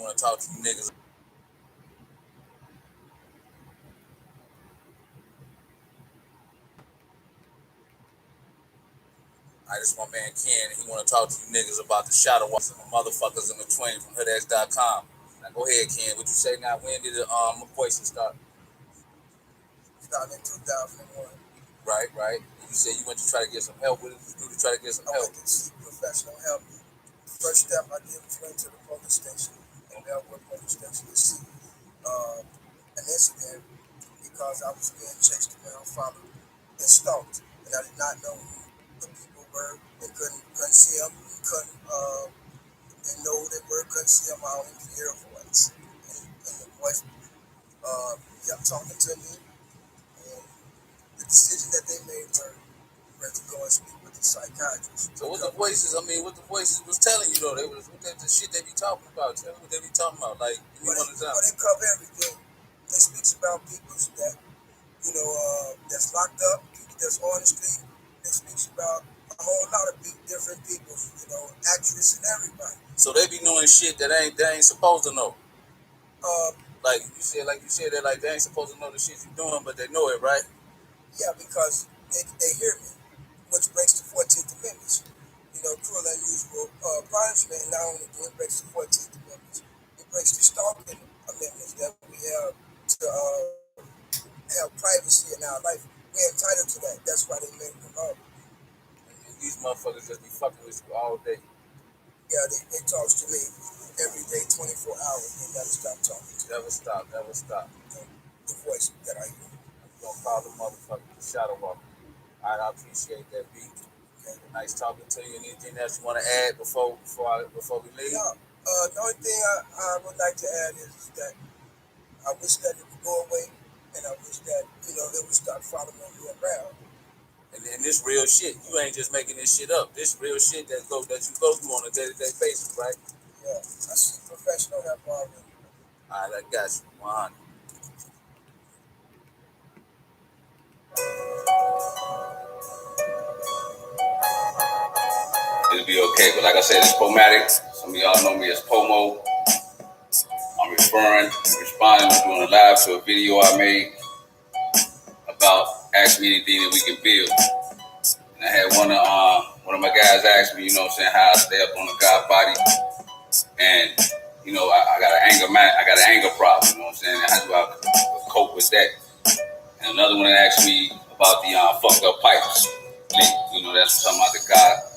want to talk to you niggas. This is my man Ken, and he want to talk to you niggas about the shadow walks and the motherfuckers in between from hoodx.com. Now go ahead, Ken. What you say now? When did the voices start? Started in 2001. Right. You said you went to try to get some help. What did you do to try to get some help? I went to seek professional help. First step I did was went to the police station in Bellwood Police Station to see an incident because I was being chased around, followed, and stalked, and I did not know who the people were. They couldn't see them. They know who they were. Couldn't see them. I only could hear a voice, and the voice kept talking to me. And the decision that they made were to go and speak with the psychiatrist. So what the voices was telling you though? What the shit they be talking about? Tell me what they be talking about. Like, they cover everything. They speaks about people that, that's locked up, people that's on the street. They speaks about a whole lot of different people, actresses and everybody. So they be knowing shit that they ain't supposed to know. Like you said, that they ain't supposed to know the shit you doing, but they know it, right? Yeah, because they hear me, which breaks the 14th Amendment. Cruel and unusual punishment. Not only do it breaks the 14th Amendment, it breaks the stalking amendments that we have to have privacy in our life. We're entitled to that. That's why they made the law. And these motherfuckers just be fucking with you all day. Yeah, they talk to me every day, 24 hours. They never stop talking to me. Never stop. The voice that I hear. I'm gonna call the motherfucker the shadow walker. All right, I appreciate that, B. Okay. Nice talking to you. Anything else you want to add before we leave? No. The only thing I would like to add is that I wish that it would go away, and I wish that they would start following me around. And this real shit, you ain't just making this shit up. This real shit that you go through on a day-to-day basis, right? Yeah, I see professional help already. All right, I got you. 100. It'll be okay, but like I said, it's Pomatic. Some of y'all know me as Pomo. I'm responding, doing a live to a video I made about Ask Me Anything That We Can Build. And I had one of my guys ask me, how I stay up on the GodBody. And, I got an anger problem, and how do I cope with that? And another one asked me about the fucked up pipes link. That's talking about the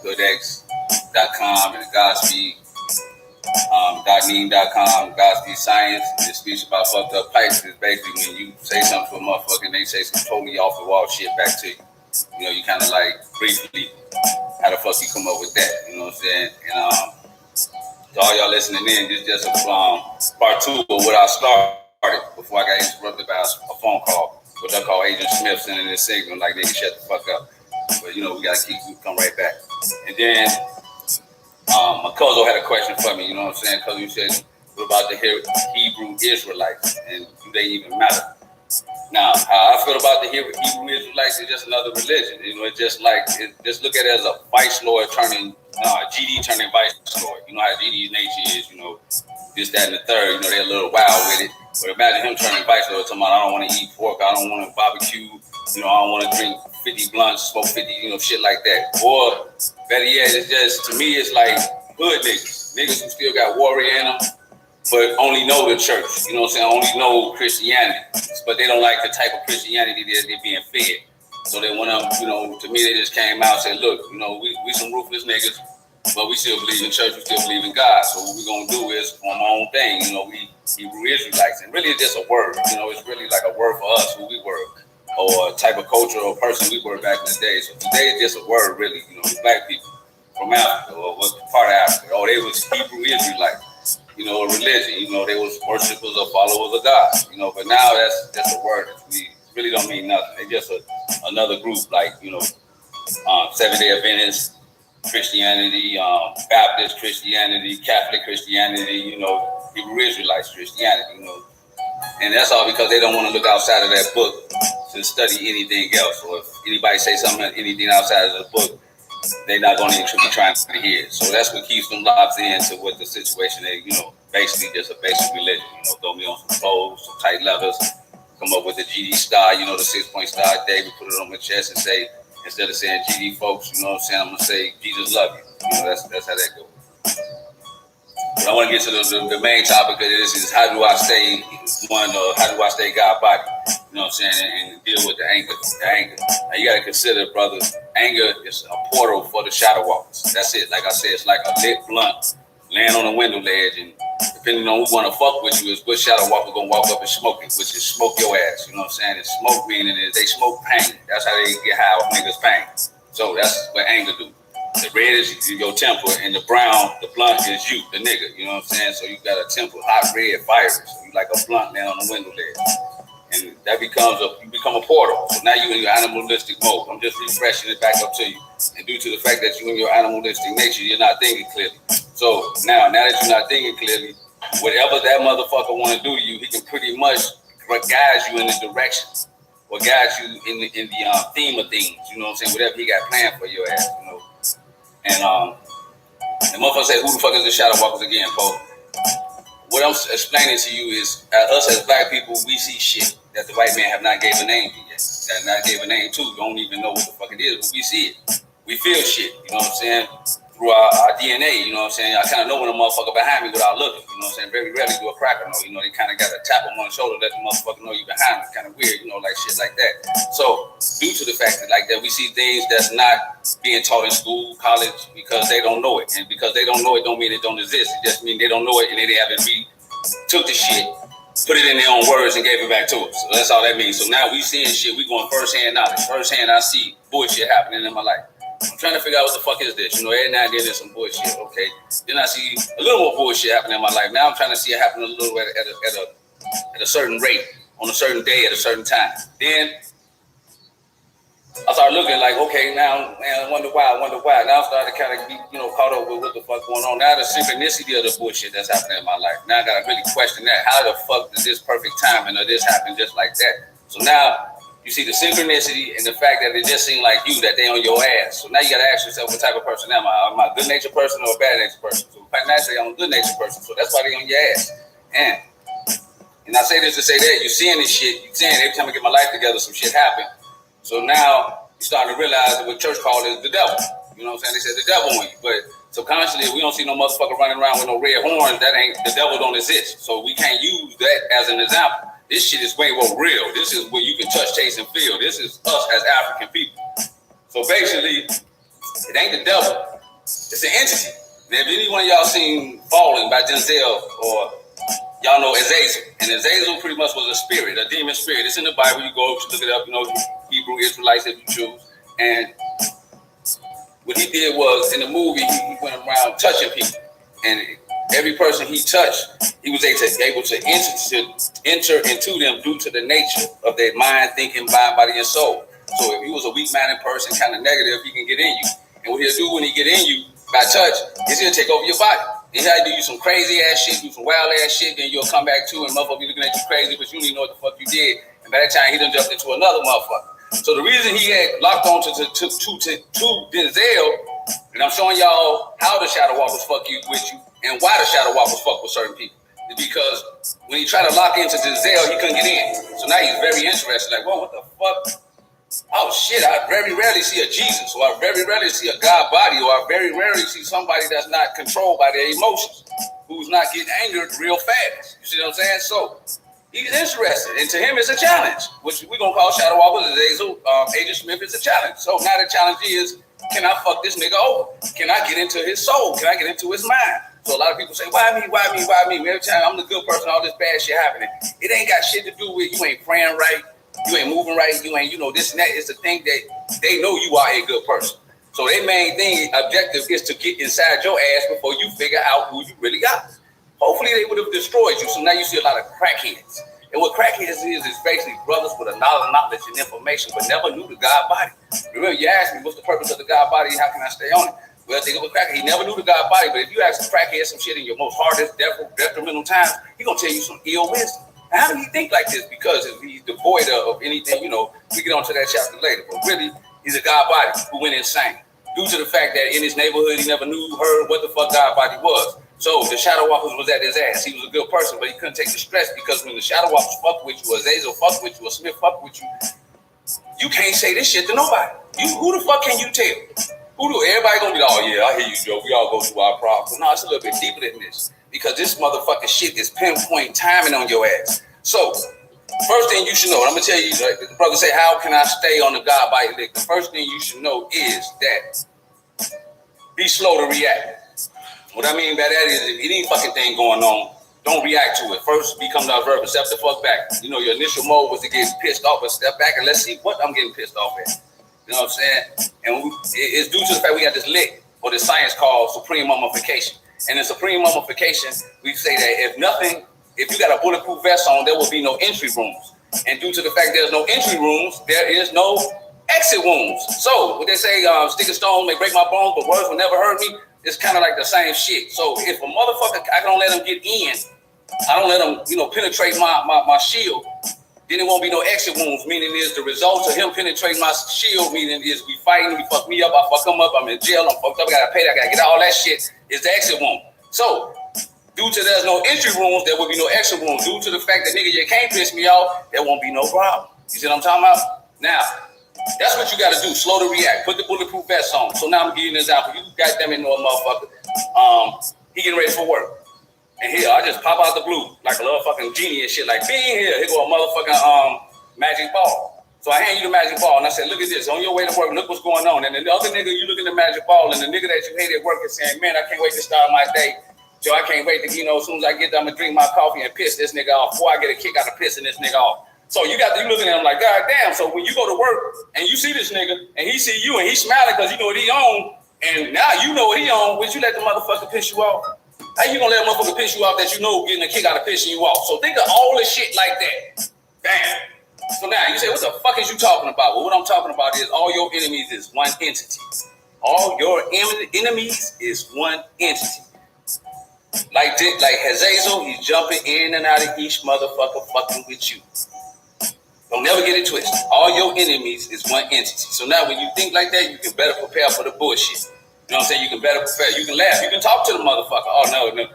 GodXP.com and the Godspeed. .neem.com, Godspeed Science. It speaks about fucked up pipes. It's basically when you say something to a motherfucker and they say some totally off the wall shit back to you. You kind of like briefly, how the fuck you come up with that? You know what I'm saying? And to all y'all listening in, this is just a part 2 of what I started before I got interrupted by a phone call. What I call Agent Smith sending this signal like, nigga, shut the fuck up. But we gotta come right back. And then Makozo had a question for me, you know what I'm saying? Because you said, what about the Hebrew Israelites, and do they even matter? Now, how I feel about the Hebrew Israelites is just another religion. It's just like, just look at it as a vice lord turning, GD turning vice lord. You know how GD's nature is, this, that, and the third. They're a little wild with it. But imagine him turning vice lord, talking about, I don't want to eat pork, I don't want to barbecue, I don't want to drink 50 blunts, smoke 50, shit like that. Or better yet, it's just, to me, it's like hood niggas who still got warrior in them, but only know the church, only know Christianity, but they don't like the type of Christianity that they're being fed. So they want to, to me, they just came out and said, look, we some ruthless niggas, but we still believe in church, we still believe in God. So what we're going to do is, on my own thing, we Hebrew Israelites, and really it's just a word, it's really like a word for us, who we were, or a type of culture or person we were back in the day. So today it's just a word, really, black people from Africa, or what part of Africa, or they was Hebrew Israelites, a religion, they was worshipers or followers of God, but now that's just a word that we really don't mean nothing. They just another group like, Seventh-day Adventist Christianity, Baptist Christianity, Catholic Christianity, Hebrew Israelites Christianity, and that's all because they don't want to look outside of that book to study anything else. Or if anybody say anything outside of the book, they're not going to be trying to hear it. So that's what keeps them locked into what the situation is, basically just a basic religion. Throw me on some clothes, some tight leathers, come up with the GD star, the 6-point star, David, put it on my chest and say, instead of saying GD folks, I'm going to say Jesus love you. That's how that goes. But I want to get to the main topic of this is how do I stay how do I stay God body? And deal with the anger. Now you got to consider, brother, anger is a portal for the shadow walkers. That's it. Like I said, it's like a lit blunt laying on a window ledge, and depending on who want to fuck with you is what shadow walker gonna walk up and smoke it, which is smoke your ass. And smoke meaning is they smoke pain. That's how they get high off niggas' pain. So that's what anger do. The red is your temper, and the brown, the blunt is you, the nigga. So you got a temper, hot red, fiery. So you like a blunt laying on the window ledge. And that you become a portal. So now you in your animalistic mode. I'm just refreshing it back up to you. And due to the fact that you in your animalistic nature, you're not thinking clearly. So now that you're not thinking clearly, whatever that motherfucker want to do to you, he can pretty much guide you in the direction or guide you in the theme of things. Whatever he got planned for your ass. And the motherfucker say, who the fuck is the shadow walkers again, Poe? What I'm explaining to you is, us as black people, we see shit that the white man have not gave a name to yet. That not gave a name to. Don't even know what the fuck it is, but we see it. We feel shit, through our DNA, I kind of know when a motherfucker behind me without looking, Very rarely do a cracker know, they kind of got to tap him on the shoulder, let the motherfucker know you behind him. Kind of weird, like shit like that. So, due to the fact that like that, we see things that's not being taught in school, college, because they don't know it. And because they don't know it, don't mean it don't exist. It just means they don't know it and they haven't took the shit, put it in their own words and gave it back to us. So that's all that means. So now we seeing shit, we going first-hand knowledge. First-hand, I see bullshit happening in my life. I'm trying to figure out what the fuck is this. Every now and then there's some bullshit, okay? Then I see a little more bullshit happening in my life. Now I'm trying to see it happen a little bit at a certain rate, on a certain day, at a certain time. Then I started looking like, okay, now, man, I wonder why. Now I started kind of be, caught up with what the fuck going on. Now the synchronicity of the bullshit that's happening in my life. Now I got to really question that. How the fuck did this perfect timing or this happen just like that? So now you see the synchronicity and the fact that it just seemed like you, that they on your ass. So now you got to ask yourself, what type of person am I? Am I a good-natured person or a bad-natured person? So naturally, I'm a good-natured person, so that's why they on your ass. And I say this to say that, you're seeing this shit, you're saying every time I get my life together, some shit happen. So now you're starting to realize that what church called is the devil. They said the devil on you. But subconsciously, if we don't see no motherfucker running around with no red horns, the devil don't exist. So we can't use that as an example. This shit is way more real. This is where you can touch, taste, and feel. This is us as African people. So basically, it ain't the devil. It's an entity. And if any one of y'all seen Falling by Denzel, or y'all know Azazel. And Azazel pretty much was a spirit, a demon spirit. It's in the Bible. You go look it up, Hebrew Israelites if you choose. And what he did was, in the movie, he went around touching people. And every person he touched, he was able to enter into them due to the nature of their mind, thinking, mind, body, and soul. So if he was a weak-minded person, kind of negative, he can get in you. And what he'll do when he get in you by touch is he'll take over your body. And he'll do you some crazy-ass shit, do some wild-ass shit, then you'll come back to and motherfucker be looking at you crazy, but you don't even know what the fuck you did. And by that time, he done jumped into another motherfucker. So the reason he had locked on to Denzel, and I'm showing y'all how the shadow walkers fuck you with you, and why the shadow walkers fuck with certain people, is because when he tried to lock into Denzel, he couldn't get in. So now he's very interested, like, whoa, what the fuck? Oh shit, I very rarely see a Jesus, or I very rarely see a GodBody, or I very rarely see somebody that's not controlled by their emotions, who's not getting angered real fast. You see what I'm saying? So he's interested, and to him it's a challenge, which we're gonna call shadow walkers. Agent Smith is a challenge. So now the challenge is, can I fuck this nigga over? Can I get into his soul? Can I get into his mind? So a lot of people say, why me? Every time I'm the good person, all this bad shit happening. It ain't got shit to do with you ain't praying right, you ain't moving right, you ain't, this and that. It's the thing that they know you are a good person. So their main objective is to get inside your ass before you figure out who you really got. Hopefully they would have destroyed you. So now you see a lot of crackheads. And what crackheads is basically brothers with a knowledge and information, but never knew the GodBody. Remember, you asked me, what's the purpose of the GodBody and how can I stay on it? Well, think of a crackhead. He never knew the GodBody, but if you ask a crackhead some shit in your most hardest, detrimental times, he's going to tell you some ill wisdom. And how do he think like this? Because he's devoid of anything, we get onto that chapter later. But really, he's a GodBody who went insane due to the fact that in his neighborhood, he never heard what the fuck GodBody was. So the shadow walkers was at his ass. He was a good person, but he couldn't take the stress because when the shadow walkers fuck with you, or Azazel fuck with you, or Smith fuck with you, you can't say this shit to nobody. Who the fuck can you tell? Everybody gonna be like, oh yeah, I hear you, Joe. We all go through our problems. No, it's a little bit deeper than this because this motherfucking shit is pinpoint timing on your ass. So first thing you should know, I'm gonna tell you, like, the brother say, how can I stay on the GodBody lick? The first thing you should know is that be slow to react. What I mean by that is, if any fucking thing going on, don't react to it. First, become the observer. Step the fuck back. You know, your initial mode was to get pissed off, but step back and let's see what I'm getting pissed off at. You know what I'm saying? And it's due to the fact we got this lick, or this science called supreme mummification. And in supreme mummification, we say that if you got a bulletproof vest on, there will be no entry rooms. And due to the fact there's no entry rooms, there is no exit wounds. So what they say, stick a stone may break my bones, but words will never hurt me. It's kind of like the same shit. So if a motherfucker, I don't let him get in, I don't let him, penetrate my shield, then it won't be no exit wounds, meaning is the result of him penetrating my shield, meaning is we fighting, he fuck me up, I fuck him up, I'm in jail, I'm fucked up, I gotta pay, I gotta get all that shit, is the exit wound. So due to there's no entry wounds, there will be no exit wounds. Due to the fact that nigga, you can't piss me off, there won't be no problem. You see what I'm talking about? Now, that's what you got to do. Slow to react. Put the bulletproof vest on. So now I'm giving you an example. You goddamn it know a motherfucker. He getting ready for work. And here, I just pop out the blue like a little fucking genie and shit. Like, being here go a motherfucking magic ball. So I hand you the magic ball and I said, look at this. On your way to work, look what's going on. And then the other nigga, you look at the magic ball and the nigga that you hate at work is saying, man, I can't wait to start my day. Joe, I can't wait to, as soon as I get done, I'm going to drink my coffee and piss this nigga off before I get a kick out of pissing this nigga off. So you looking at him like, God damn. So when you go to work and you see this nigga and he see you and he smiling because you know what he on, and now you know what he on, would you let the motherfucker piss you off? How you gonna let a motherfucker piss you off that you know getting a kick out of pissing you off? So think of all the shit like that. Bam. So now you say, what the fuck is you talking about? Well, what I'm talking about is all your enemies is one entity. All your enemies is one entity. Like Hazazel, he's jumping in and out of each motherfucker fucking with you. Don't never get it twisted. All your enemies is one entity. So now when you think like that, you can better prepare for the bullshit. You know what I'm saying? You can better prepare. You can laugh. You can talk to the motherfucker. Oh, no. I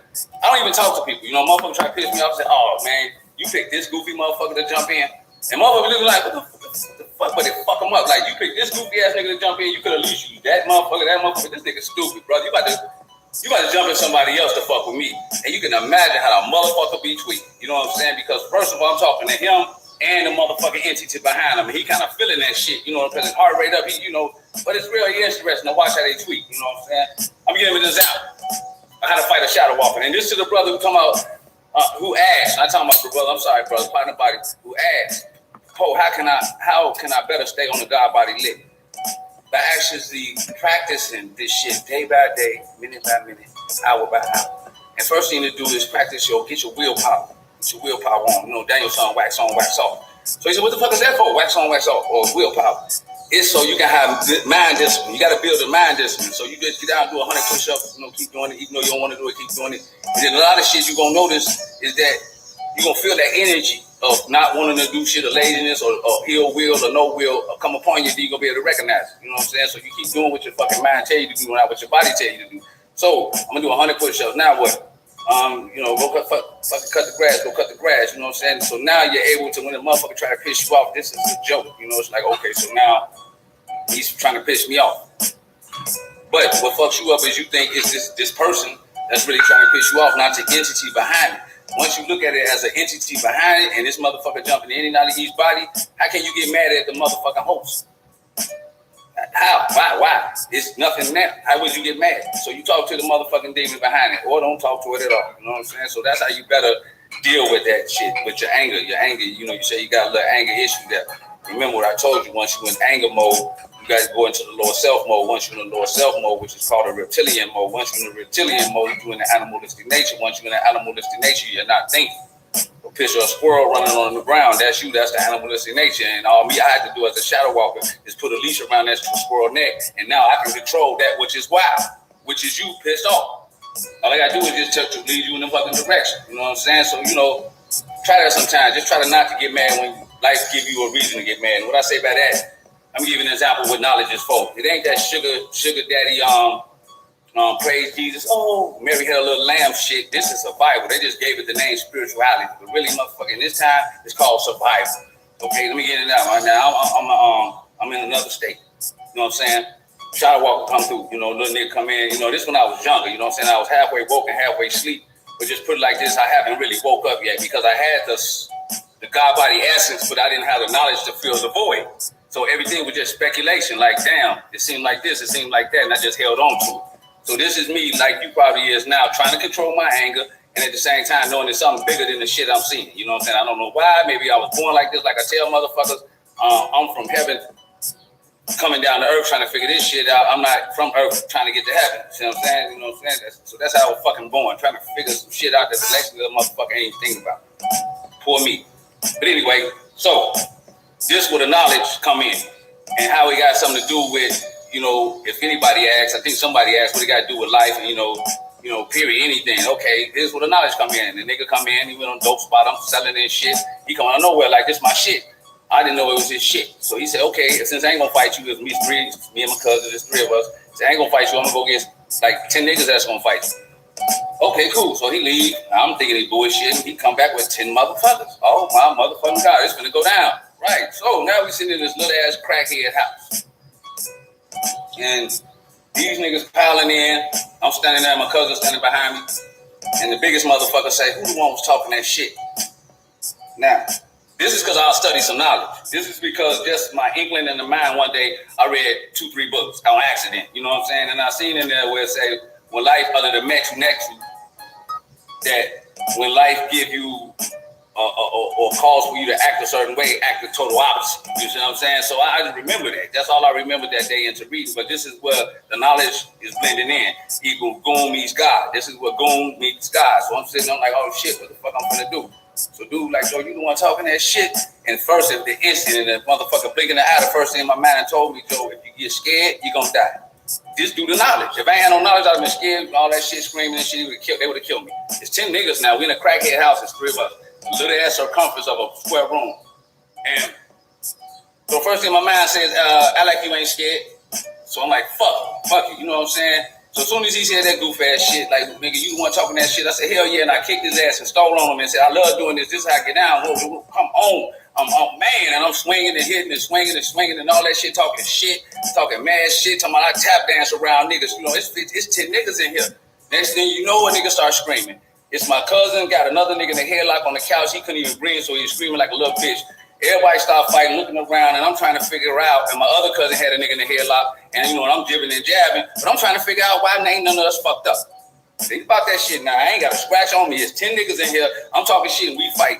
don't even talk to people. Motherfucker try to piss me off and say, oh, man, you picked this goofy motherfucker to jump in. And motherfucker looking like, what the fuck? But they fuck him up. Like, you picked this goofy ass nigga to jump in. You could at least use that motherfucker. This nigga stupid, brother. You about to jump in somebody else to fuck with me. And you can imagine how the motherfucker be tweaked. You know what I'm saying? Because first of all, I'm talking to him and the motherfucking entity behind him. And he kind of feeling that shit, because his heart rate up, but it's real interesting to watch how they tweak, you know what I'm saying? I'm giving an example of how to fight a shadow walker. And this is the brother who talking about, who asked, I'm talking about the brother, I'm sorry, brother, partner body, who asked, how can I better stay on the GodBody lit? By actually practicing this shit day by day, minute by minute, hour by hour. And first thing to do is get your willpower. Get your willpower on. Daniel's song, wax on, wax off. So he said, what the fuck is that for? Wax on, wax off, or willpower. It's so you can have mind discipline. You got to build a mind discipline. So you just get down and do 100 push-ups, keep doing it. Even though you don't want to do it, keep doing it. And then a lot of shit you're going to notice is that you're going to feel that energy of not wanting to do shit, or laziness, or ill will, or no will, or come upon you, then you're going to be able to recognize it. You know what I'm saying? So you keep doing what your fucking mind tell you to do, not what your body tell you to do. So I'm going to do 100 push-ups. Now what? Go cut the grass, go cut the grass, you know what I'm saying? So now you're able to, when the motherfucker try to piss you off, this is a joke, it's like, okay, so now he's trying to piss me off. But what fucks you up is you think it's this person that's really trying to piss you off, not the entity behind it. Once you look at it as an entity behind it, and this motherfucker jumping in and out of each body, how can you get mad at the motherfucking host? How? Why? It's nothing there. How would you get mad? So you talk to the motherfucking demon behind it, or don't talk to it at all. You know what I'm saying? So that's how you better deal with that shit, with your anger. Your anger, you say you got a little anger issue there. Remember what I told you, once you're in anger mode, you guys go into the lower self mode. Once you're in the lower self mode, which is called a reptilian mode. Once you're in the reptilian mode, you're in the animalistic nature. Once you're in the animalistic nature, you're not thinking. A picture of a squirrel running on the ground, that's you, that's the animalistic nature. And all I had to do as a shadow walker is put a leash around that squirrel neck. And now I can control that which is wild, which is you pissed off. All I gotta do is just lead you in the fucking direction. You know what I'm saying? So, try that sometimes. Just try to not to get mad when life give you a reason to get mad. And what I say by that, I'm giving an example of what knowledge is for. It ain't that sugar daddy Praise Jesus. Oh, Mary had a little lamb shit. This is survival. They just gave it the name spirituality. But really, motherfucking, this time, it's called survival. Okay, let me get it out right now. I'm in another state. You know what I'm saying? Shadow walker come through. You know, little nigga come in. You know, this when I was younger. You know what I'm saying? I was halfway woke and halfway asleep. But just put it like this, I haven't really woke up yet because I had the GodBody essence, but I didn't have the knowledge to fill the void. So everything was just speculation. Like, damn, it seemed like this, it seemed like that, and I just held on to it. So this is me, like you probably is now, trying to control my anger, and at the same time knowing there's something bigger than the shit I'm seeing. You know what I'm saying? I don't know why. Maybe I was born like this. Like I tell motherfuckers, I'm from heaven coming down to earth trying to figure this shit out. I'm not from earth trying to get to heaven. See what I'm saying? You know what I'm saying? So that's how I was fucking born, trying to figure some shit out that the next little motherfucker ain't thinking about. Poor me. But anyway, so this where the knowledge come in, and how it got something to do with, you know, if anybody asks, I think somebody asked what it got to do with life, and you know, period, anything. Okay, here's where the knowledge come in. The nigga come in, he went on dope spot, I'm selling this shit. He come out of nowhere like, this my shit. I didn't know it was his shit. So he said, okay, since I ain't gonna fight you, it's me and my cousin, there's three of us. So I ain't gonna fight you, I'm gonna go get like 10 niggas that's gonna fight you. Okay, cool. So he leave. I'm thinking he bullshit. He come back with 10 motherfuckers. Oh my motherfucking God, it's gonna go down. Right. So now we sitting in this little ass crackhead house. And these niggas piling in. I'm standing there, my cousin standing behind me. And the biggest motherfucker say, who the one was talking that shit? Now, this is because I'll study some knowledge. This is because just my inkling in the mind one day, I read 2-3 books on accident. You know what I'm saying? And I seen in there where it say, when life other than met you next you, that when life give you or calls for you to act a certain way, act the total opposite. You see what I'm saying? So I just remember that. That's all I remember that day into reading. But this is where the knowledge is blending in. Equal Goon meets God. This is where Goon meets God. So I'm sitting, I'm like, oh shit, what the fuck I'm gonna do? So dude, like, yo, you the one talking that shit? And first, if the instant, and the motherfucker blinking the eye, the first thing in my mind told me, Joe, if you get scared, you're gonna die. Just do the knowledge. If I ain't had no knowledge, I'd have been scared, all that shit screaming and shit, they would have killed me. It's 10 niggas now. We in a crackhead house, it's 3 of us. Little ass circumference of a square room. And so first thing my mind says, I like you ain't scared. So I'm like, fuck you, you know what I'm saying? So as soon as he said that goof ass shit, like, nigga, you the one talking that shit, I said, hell yeah, and I kicked his ass and stole on him and said, I love doing this, this is how I get down, come on. I'm man, and I'm swinging and hitting and swinging and all that shit, talking mad shit, talking about I tap dance around niggas. You know, it's 10 niggas in here. Next thing you know, a nigga start screaming. It's my cousin, got another nigga in the headlock on the couch. He couldn't even breathe, so he was screaming like a little bitch. Everybody started fighting, looking around, and I'm trying to figure out, and my other cousin had a nigga in the headlock, and you know, I'm jibbing and jabbing, but I'm trying to figure out why ain't none of us fucked up. Think about that shit now. I ain't got a scratch on me. It's 10 niggas in here. I'm talking shit and we fight.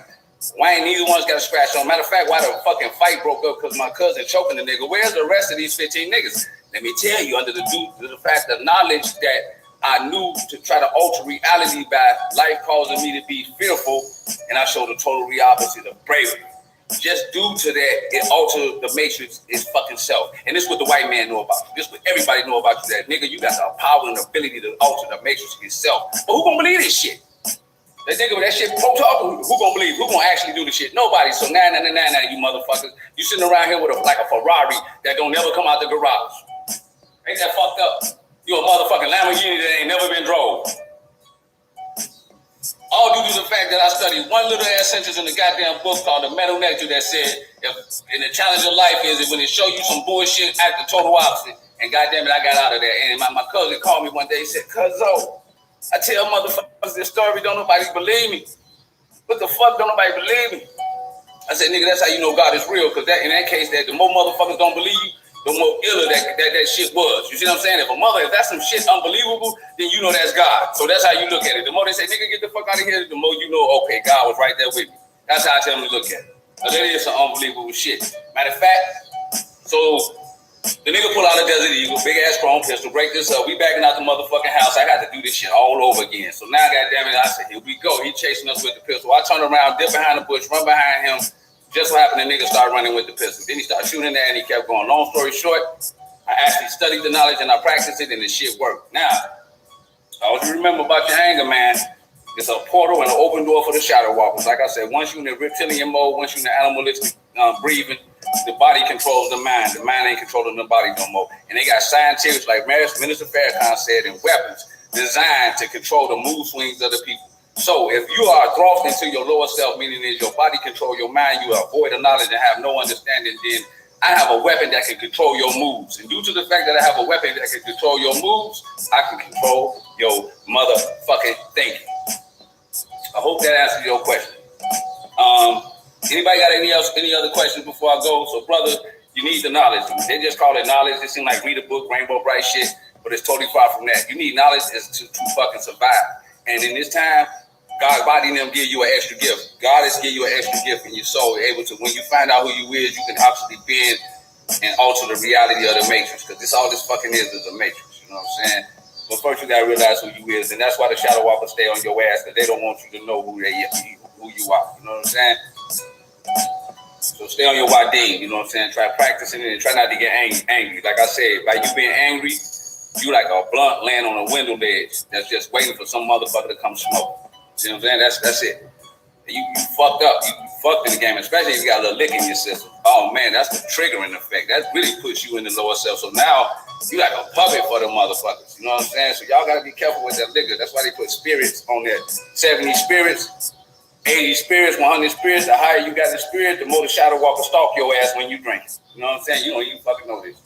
Why ain't neither one's got a scratch on? Matter of fact, why the fucking fight broke up because my cousin choking the nigga. Where's the rest of these 15 niggas? Let me tell you, under the fact of knowledge that I knew to try to alter reality by life causing me to be fearful, and I showed the totally opposite of bravery. Just due to that, it altered the matrix is fucking self. And this is what the white man know about you. This is what everybody know about you, that nigga, you got the power and the ability to alter the matrix yourself. But who gonna believe this shit? That nigga with that shit, who gonna believe? Who gonna actually do the shit? Nobody. So nah, you motherfuckers. You sitting around here with like a Ferrari that don't never come out the garage. Ain't that fucked up? You a motherfucking Lamborghini that ain't never been drove. All due to the fact that I studied one little ass sentence in the goddamn book called The Metal Nectar that said, and the challenge of life is that when it show you some bullshit, act the total opposite. And goddamn it, I got out of there. And my cousin called me one day, he said, Cuzzo, I tell motherfuckers this story, don't nobody believe me. What the fuck, don't nobody believe me? I said, nigga, that's how you know God is real, because in that case, that the more motherfuckers don't believe you, the more iller that shit was. You see what I'm saying? If that's some shit unbelievable, then you know that's God. So that's how you look at it. The more they say, nigga, get the fuck out of here, the more you know, okay, God was right there with me. That's how I tell them to look at it. But that is some unbelievable shit. Matter of fact, so the nigga pull out a Desert Eagle, big ass chrome pistol, break this up. We backing out the motherfucking house. I got to do this shit all over again. So now, goddamn it, I said, here we go. He chasing us with the pistol. I turn around, dip behind the bush, run behind him. Just so happened the nigga started running with the pistol. Then he started shooting there and he kept going. Long story short, I actually studied the knowledge and I practiced it and the shit worked. Now, all you remember about your anger, man, it's a portal and an open door for the shadow walkers. Like I said, once you're in the reptilian mode, once you're in the animalistic breathing. The body controls the mind. The mind ain't controlling the body no more. And they got scientists like Minister Farrakhan said, and weapons designed to control the mood swings of the people. So if you are thrust into your lower self, meaning is your body control your mind, you are void of knowledge and have no understanding, then I have a weapon that can control your moves. And due to the fact that I have a weapon that can control your moves, I can control your motherfucking thinking. I hope that answers your question. Anybody got any other questions before I go? So, brother, you need the knowledge. They just call it knowledge. It seems like read a book, rainbow bright shit, but it's totally far from that. You need knowledge to fucking survive. And in this time, GodBody and them give you an extra gift. God is give you an extra gift in your soul. You're able to, when you find out who you is, you can actually bend and alter the reality of the matrix. Because this all this fucking is a matrix. You know what I'm saying? But first you gotta realize who you is, and that's why the shadow walkers stay on your ass, because they don't want you to know who you are. You know what I'm saying? So stay on your Wadeen, you know what I'm saying? Try practicing it and try not to get angry. Like I said, by you being angry, you like a blunt laying on a window ledge that's just waiting for some motherfucker to come smoke. See what I'm saying? That's it. You fucked up. You fucked in the game, especially if you got a little lick in your system. Oh man, that's the triggering effect. That really puts you in the lower self. So now you like a puppet for the motherfuckers. You know what I'm saying? So y'all gotta be careful with that liquor. That's why they put spirits on there. 70 spirits. 80 spirits, 100 spirits, the higher you got the spirit, the more the shadow walker stalk your ass when you drink. You know what I'm saying? You fucking know this.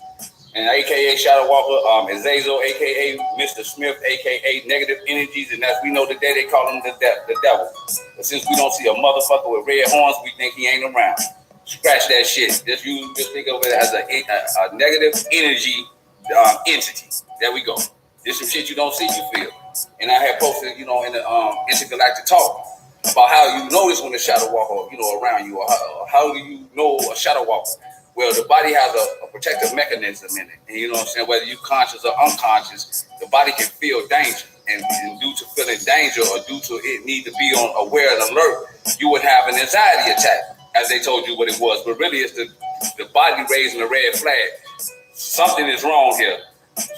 And AKA Shadow Walker, Azazel, AKA Mr. Smith, AKA negative energies, and as we know today, they call him the devil. But since we don't see a motherfucker with red horns, we think he ain't around. Scratch that shit. Just think of it as a negative energy entity. There we go. There's some shit you don't see, you feel. And I had posted, in the intergalactic talk, about how you notice when a shadow walker, around you, or how do you know a shadow walker? Well, the body has a protective mechanism in it. And you know what I'm saying? Whether you're conscious or unconscious, the body can feel danger. And due to feeling danger or due to it need to be on aware and alert, you would have an anxiety attack, as they told you what it was. But really, it's the body raising a red flag. Something is wrong here.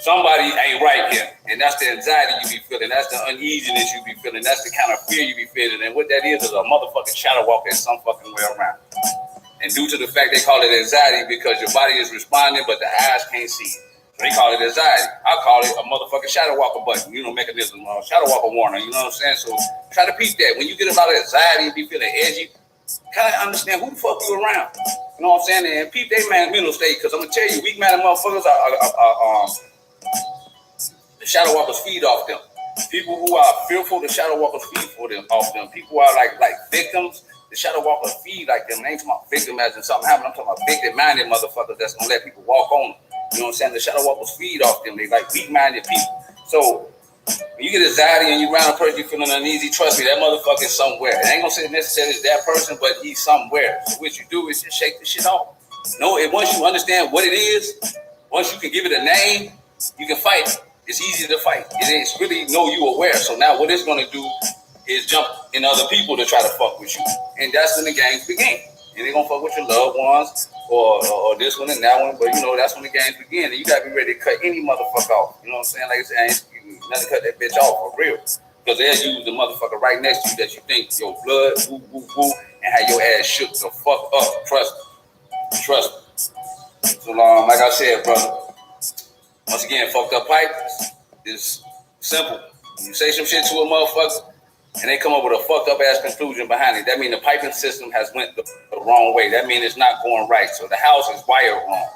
Somebody ain't right here. And that's the anxiety you be feeling. That's the uneasiness you be feeling. That's the kind of fear you be feeling. And what that is a motherfucking shadow walker in some fucking way around. And due to the fact they call it anxiety because your body is responding, but the eyes can't see it. So they call it anxiety. I call it a motherfucking shadow walker button, mechanism, shadow walker warner, you know what I'm saying? So try to peep that. When you get a lot of anxiety and be feeling edgy, kind of understand who the fuck you around. You know what I'm saying? And peep their mental state, because I'm going to tell you, weak-minded motherfuckers are the shadow walkers feed off them. People who are fearful, the shadow walkers feed off them. People who are like victims, the shadow walkers feed like them. They ain't talking about victim as in something happened. I'm talking about victim-minded motherfuckers that's gonna let people walk on them. You know what I'm saying? The shadow walkers feed off them. They like weak-minded people. So when you get anxiety and you around a person you feeling uneasy, trust me, that motherfucker is somewhere. It ain't gonna say necessarily it's that person, but he's somewhere. So what you do is just shake the shit off. No, and once you understand what it is, once you can give it a name, you can fight it. It's easy to fight. It's really you aware. So now what it's going to do is jump in other people to try to fuck with you. And that's when the games begin. And they're going to fuck with your loved ones or this one and that one. But, that's when the games begin. And you got to be ready to cut any motherfucker off. You know what I'm saying? Like I said, you got to cut that bitch off for real. Because they'll use the motherfucker right next to you that you think your blood, woo, woo, woo, and have your ass shook the fuck up. Trust me. So, like I said, brother, once again, fucked up pipe is simple. You say some shit to a motherfucker, and they come up with a fucked up ass conclusion behind it. That means the piping system has went the wrong way. That means it's not going right. So the house is wired wrong.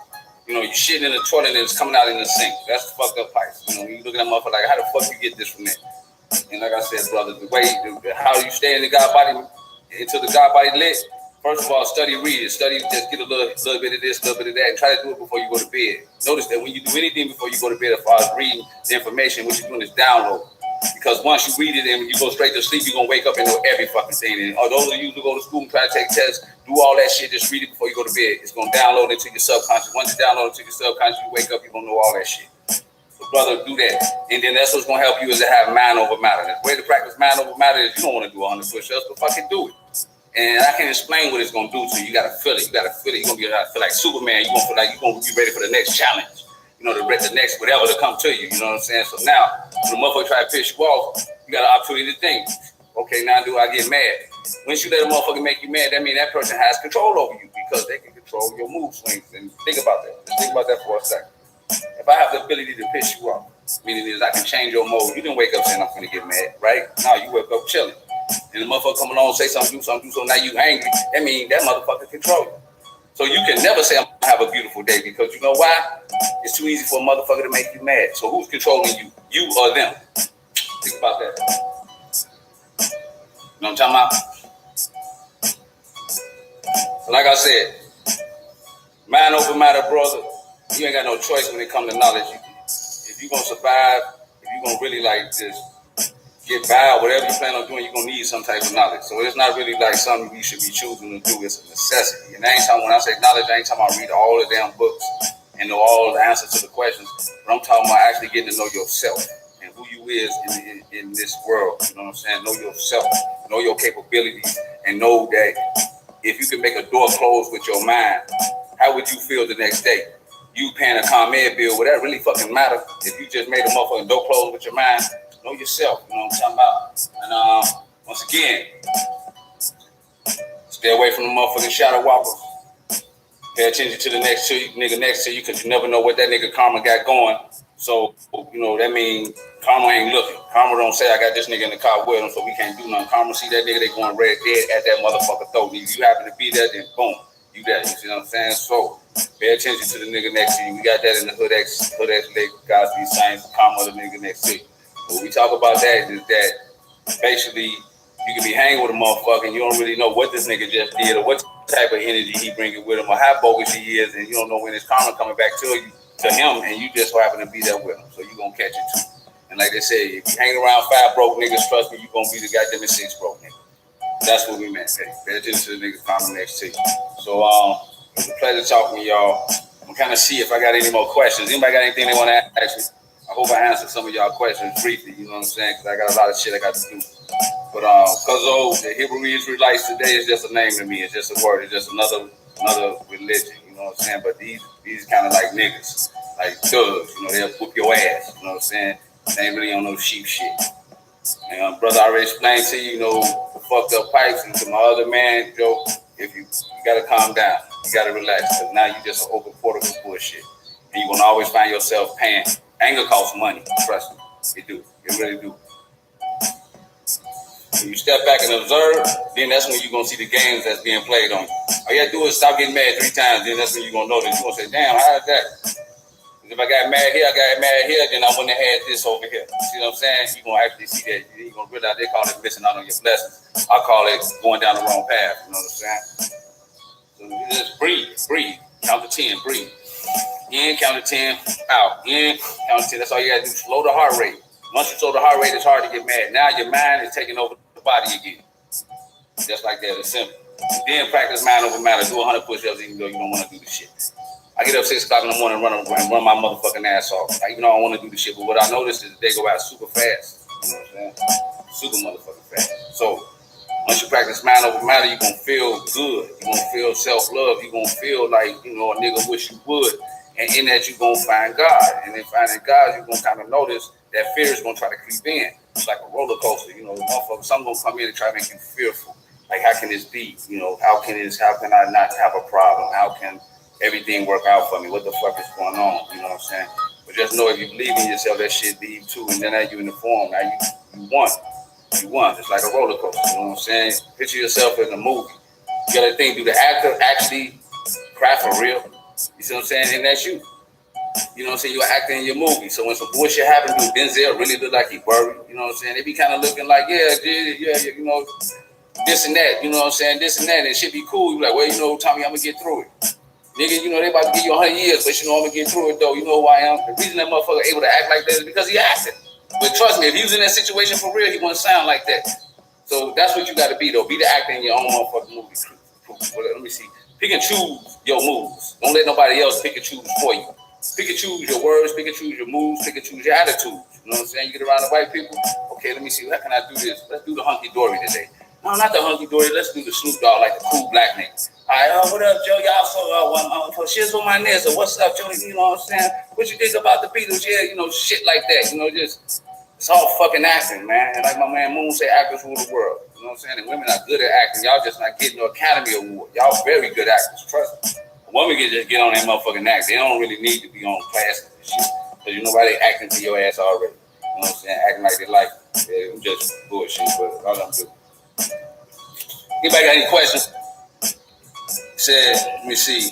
You shitting in the toilet and it's coming out in the sink. That's the fucked up pipes. You look at that motherfucker like, how the fuck you get this from there? And like I said, brother, how you stay in the GodBody, into the GodBody lit. First of all, read it. Study, just get a little bit of this, a little bit of that, and try to do it before you go to bed. Notice that when you do anything before you go to bed, as far as reading the information, what you're doing is download. Because once you read it and you go straight to sleep, you're going to wake up and know every fucking thing. And those of you who go to school and try to take tests, do all that shit, just read it before you go to bed. It's going to download into your subconscious. Once you download into your subconscious, you wake up, you're going to know all that shit. So, brother, do that. And then that's what's going to help you is to have mind over matter. And the way to practice mind over matter is you don't want to do 100 push-ups, but fucking do it. And I can't explain what it's going to do to you. You got to feel it. You're going to feel like Superman. You're going to feel like you're going to be ready for the next challenge. The next whatever to come to you. You know what I'm saying? So now, when the motherfucker try to piss you off, you got an opportunity to think, okay, now do I get mad? Once you let a motherfucker make you mad, that means that person has control over you because they can control your mood swings. And think about that. Just think about that for a second. If I have the ability to piss you off, meaning is I can change your mode. You didn't wake up saying I'm gonna get mad, right? No, you woke up chilling. And the motherfucker come along, say something, do something, now you angry. That means that motherfucker control you. So you can never say I'm gonna have a beautiful day because you know why? It's too easy for a motherfucker to make you mad. So who's controlling you? You or them? Think about that. You know what I'm talking about? So like I said, mind over matter, brother. You ain't got no choice when it comes to knowledge. If you're gonna survive, if you're gonna really like just get by, whatever you plan on doing, you're gonna need some type of knowledge. So it's not really like something you should be choosing to do. It's a necessity. And I ain't talking, when I say knowledge, I ain't talking about read all the damn books and know all the answers to the questions. But I'm talking about actually getting to know yourself and who you is in this world. You know what I'm saying? Know yourself, know your capabilities, and know that if you can make a door close with your mind, how would you feel the next day? You paying a ComEd bill, would that really fucking matter if you just made a motherfucking door close with your mind? Know yourself, you know what I'm talking about? And once again, stay away from the motherfucking shadow walkers. Pay attention to the nigga next to you, because you never know what that nigga karma got going. So, you know, that means karma ain't looking. Karma don't say I got this nigga in the car with him, so we can't do nothing. Karma see that nigga, they going red dead at that motherfucker throat. If you happen to be there, then boom, you there. You see what I'm saying? So pay attention to the nigga next to you. We got that in the Hood X Godspeed Science, karma, the nigga next to you. What we talk about that is that basically you can be hanging with a motherfucker and you don't really know what this nigga just did or what type of energy he bringing with him or how bogus he is, and you don't know when his karma coming back to him, and you just so happen to be there with him. So you gonna catch it too. And like they say, if you hanging around 5 broke niggas, trust me, you gonna be the goddamn 6 broke nigga. That's what we meant. Hey, pay attention to the niggas karma next to you. So it was a pleasure talking to y'all. I'm kind of see if I got any more questions. Anybody got anything they want to ask me? I hope I answered some of y'all questions briefly, you know what I'm saying? Because I got a lot of shit I got to do. But because the Hebrew Israelites today is just a name to me. It's just a word. It's just another religion, you know what I'm saying? But these kind of like niggas, like thugs, you know, they'll whoop your ass, you know what I'm saying? They ain't really on no sheep shit. And brother, I already explained to you, you know, the fucked up pipes, and to my other man, Joe, if you gotta calm down, you gotta relax, because now you just an open portal for bullshit. And you're gonna always find yourself paying. Anger costs money, trust me. It do. It really do. When you step back and observe, then that's when you're going to see the games that's being played on you. All you got to do is stop getting mad 3 times, then that's when you're going to notice. You're going to say, damn, how is that? Because if I got mad here, then I wouldn't have had this over here. See what I'm saying? You're going to actually see that. You're going to realize they call it missing out on your blessings. I call it going down the wrong path. You know what I'm saying? So you just breathe. Count to 10, breathe. In, count to 10, out. In, count to 10. That's all you got to do. Slow the heart rate. Once you slow the heart rate, it's hard to get mad. Now your mind is taking over the body again. Just like that. It's simple. Then practice mind over matter. Do 100 push-ups even though you don't want to do the shit. I get up 6 o'clock in the morning and run my motherfucking ass off. Even though I don't want to do the shit, but what I noticed is they go out super fast. You know what I'm saying? Super motherfucking fast. So once you practice mind over matter, you're going to feel good. You're going to feel self-love. You're going to feel like, you know, a nigga wish you would. And in that, you're going to find God. And in finding God, you're going to kind of notice that fear is going to try to creep in. It's like a roller coaster. You know, motherfuckers, something going to come in and try to make you fearful. Like, how can this be? You know, how can I not have a problem? How can everything work out for me? What the fuck is going on? You know what I'm saying? But just know if you believe in yourself, that shit leave too. And then now you in the form. Now you won. You won. It's like a roller coaster. You know what I'm saying? Picture yourself in a movie. You got to think, do the actor actually cry for real? You see what I'm saying? And that's you. You know what I'm saying? You're acting in your movie. So when some bullshit happened to Denzel, really look like he worried. You know what I'm saying? They be kind of looking like, yeah, you know, this and that. You know what I'm saying? This and that. And it should be cool. You're like, well, you know, Tommy, I'm going to get through it. Nigga, you know, they about to give you 100 years, but you know, I'm going to get through it, though. You know who I am? The reason that motherfucker able to act like that is because he acted. But trust me, if he was in that situation for real, he wouldn't sound like that. So that's what you got to be, though. Be the actor in your own motherfucking movie. Let me see. Pick and choose your moves. Don't let nobody else pick and choose for you. Pick and choose your words, pick and choose your moves, pick and choose your attitude. You know what I'm saying? You get around the white people, okay, let me see, how can I do this? Let's do the hunky-dory today. No, not the hunky-dory, let's do the Snoop Dogg, like the cool black nigga. All right, what up, Joe? Y'all so shit's on my neck, so what's up, Joe? You know what I'm saying? What you think about the Beatles? Yeah, you know, shit like that. You know, just, it's all fucking acting, man. And like my man Moon say, actors rule the world. You know what I'm saying? And women are good at acting. Y'all just not getting no Academy Award. Y'all very good actors. Trust me. A woman can just get on that motherfucking act. They don't really need to be on classes and shit. Because you know why they acting to your ass already. You know what I'm saying? Acting like they like it. Yeah, I'm just bullshit, but all I'm doing. Anybody got any questions? Said, let me see.